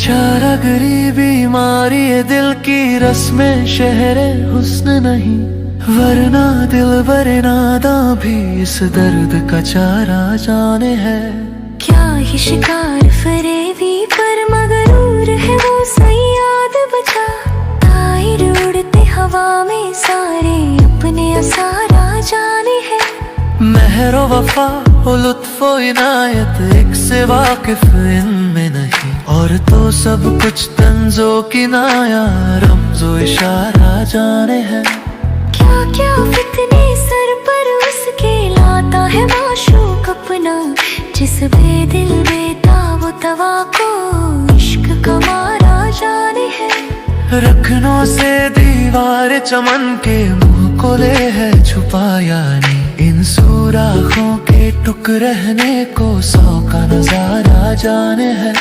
बेचारा गरीबी बीमारी है दिल की रस्में शहरे हुस्न नहीं, वरना दिल भरे नादा भी इस दर्द का चारा जाने है। क्या ही शिकार फरेबी पर मगरूर है वो सयाद बचा, तायर उड़ते हवा में सारे अपने असारा जाने है। महरो वफा हो लुत्फो इनायत एक से वाकिफ इनमें नहीं, और तो सब कुछ तंजो की नाया रमजो इशारा जाने है। क्या क्या फितने सर पर उसके लाता है माशूक अपना, जिस बेदिल बेताब तवा को इश्क का मारा जाने है। रखनों से दीवार चमन के मुंह को ले है छुपाया नहीं, इन सुराखों के टुक रहने को 100 का नजारा जाने है।